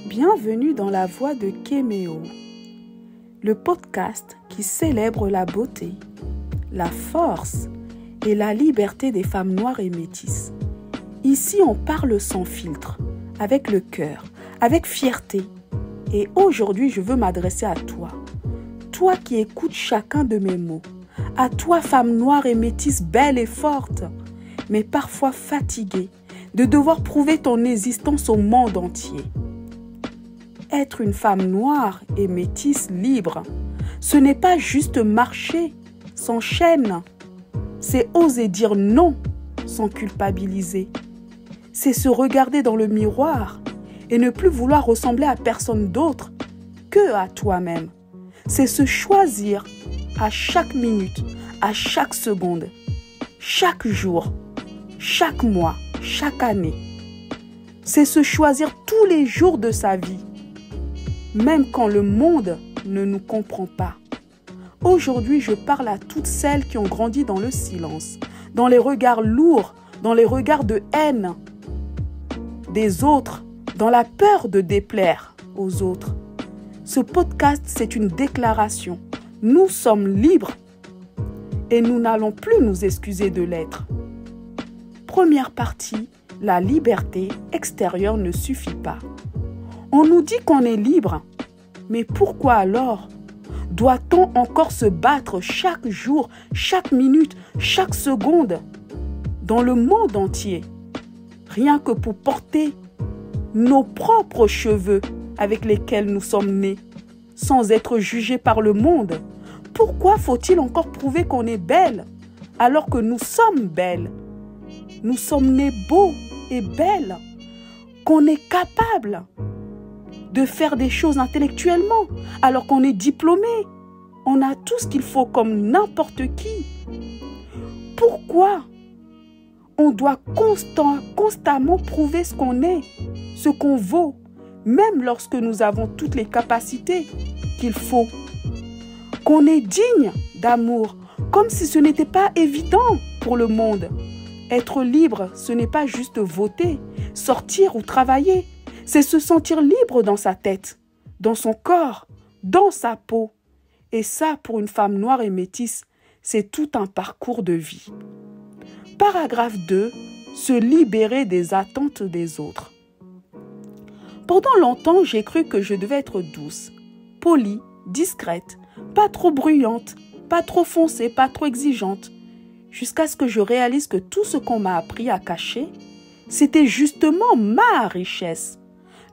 Bienvenue dans la voix de Kéméo, le podcast qui célèbre la beauté, la force et la liberté des femmes noires et métisses. Ici, on parle sans filtre, avec le cœur, avec fierté. Et aujourd'hui, je veux m'adresser à toi. Toi qui écoutes chacun de mes mots. À toi, femme noire et métisse, belle et forte, mais parfois fatiguée de devoir prouver ton existence au monde entier. Être une femme noire et métisse libre, ce n'est pas juste marcher sans chaîne. C'est oser dire non sans culpabiliser. C'est se regarder dans le miroir et ne plus vouloir ressembler à personne d'autre que à toi-même. C'est se choisir à chaque minute, à chaque seconde, chaque jour, chaque mois, chaque année. C'est se choisir tous les jours de sa vie, même quand le monde ne nous comprend pas. Aujourd'hui, je parle à toutes celles qui ont grandi dans le silence, dans les regards lourds, dans les regards de haine des autres, dans la peur de déplaire aux autres. Ce podcast, c'est une déclaration. Nous sommes libres et nous n'allons plus nous excuser de l'être. Première partie, la liberté extérieure ne suffit pas. On nous dit qu'on est libre, mais pourquoi alors doit-on encore se battre chaque jour, chaque minute, chaque seconde, dans le monde entier, rien que pour porter nos propres cheveux avec lesquels nous sommes nés, sans être jugés par le monde? Pourquoi faut-il encore prouver qu'on est belle, alors que nous sommes belles? Nous sommes nés beaux et belles, qu'on est capable de faire des choses intellectuellement, alors qu'on est diplômé. On a tout ce qu'il faut comme n'importe qui. Pourquoi on doit constamment prouver ce qu'on est, ce qu'on vaut, même lorsque nous avons toutes les capacités qu'il faut? Qu'on est digne d'amour, comme si ce n'était pas évident pour le monde. Être libre, ce n'est pas juste voter, sortir ou travailler. C'est se sentir libre dans sa tête, dans son corps, dans sa peau. Et ça, pour une femme noire et métisse, c'est tout un parcours de vie. Paragraphe 2. Se libérer des attentes des autres. Pendant longtemps, j'ai cru que je devais être douce, polie, discrète, pas trop bruyante, pas trop foncée, pas trop exigeante, jusqu'à ce que je réalise que tout ce qu'on m'a appris à cacher, c'était justement ma richesse.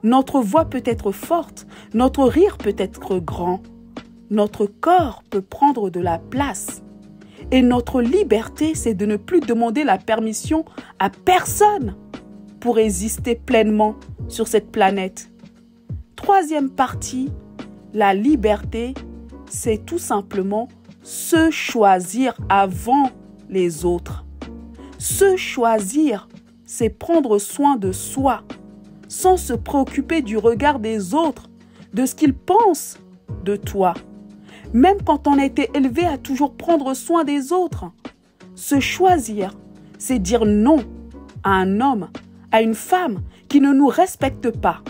Notre voix peut être forte, notre rire peut être grand, notre corps peut prendre de la place. Et notre liberté, c'est de ne plus demander la permission à personne pour exister pleinement sur cette planète. Troisième partie, la liberté, c'est tout simplement se choisir avant les autres. Se choisir, c'est prendre soin de soi, sans se préoccuper du regard des autres, de ce qu'ils pensent de toi. Même quand on a été élevé à toujours prendre soin des autres. Se choisir, c'est dire non à un homme, à une femme qui ne nous respecte pas,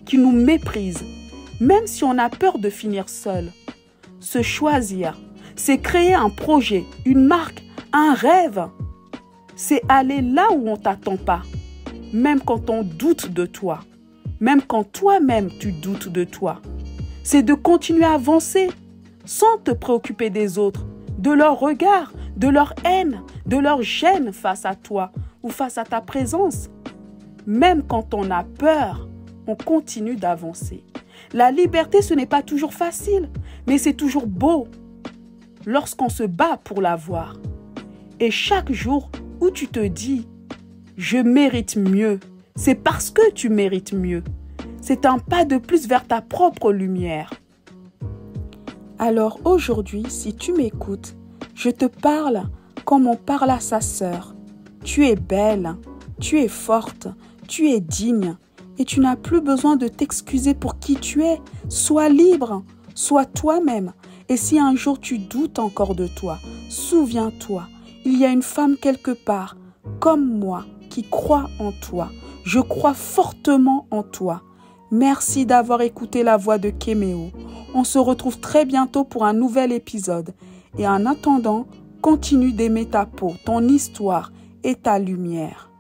qui nous méprise, même si on a peur de finir seul. Se choisir, c'est créer un projet, une marque, un rêve. C'est aller là où on ne t'attend pas, même quand on doute de toi, même quand toi-même tu doutes de toi. C'est de continuer à avancer sans te préoccuper des autres, de leur regard, de leur haine, de leur gêne face à toi ou face à ta présence. Même quand on a peur, on continue d'avancer. La liberté, ce n'est pas toujours facile, mais c'est toujours beau lorsqu'on se bat pour l'avoir. Et chaque jour où tu te dis « je mérite mieux », c'est parce que tu mérites mieux. C'est un pas de plus vers ta propre lumière. Alors aujourd'hui, si tu m'écoutes, je te parle comme on parle à sa sœur. Tu es belle, tu es forte, tu es digne Et tu n'as plus besoin de t'excuser pour qui tu es. Sois libre, sois toi-même. Et si un jour tu doutes encore de toi, souviens-toi, il y a une femme quelque part, comme moi, qui croit en toi. Je crois fortement en toi. Merci d'avoir écouté la voix de Kéméo. On se retrouve très bientôt pour un nouvel épisode. Et en attendant, continue d'aimer ta peau, ton histoire et ta lumière.